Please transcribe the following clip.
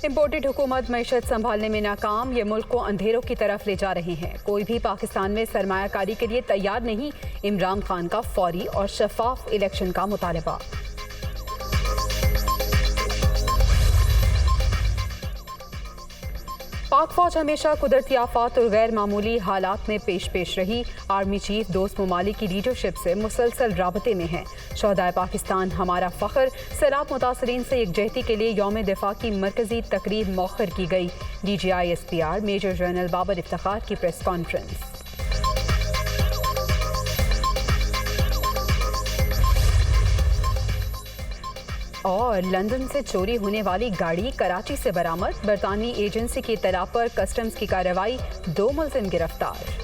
Imported हुकूमत मईशत संभालने में नाकाम, ये मुल्क को अंधेरों की तरफ ले जा रहे हैं। कोई भी पाकिस्तान में सरमायाकारी के लिए तैयार नहीं। इमरान खान का फौरी और शफाफ इलेक्शन का मुतालबा। पाक फौज हमेशा कुदरती आफात और गैर मामूली हालात में पेश रही। आर्मी चीफ दोस्त ममालिक की लीडरशिप से मुसलसल राबते में है। शोहदाए पाकिस्तान हमारा फ़ख्र सैलाब मुतासरीन से यकजहती के लिए यौम दिफा की मरकजी तकरीब मौखर की गई। DGI-SPR major general Babar Iftikhar की प्रेस कॉन्फ्रेंस। और लंदन से चोरी होने वाली गाड़ी कराची से बरामद। बरतानवी एजेंसी की इत्तला पर कस्टम्स की कार्रवाई, 2 मुलजिम गिरफ्तार।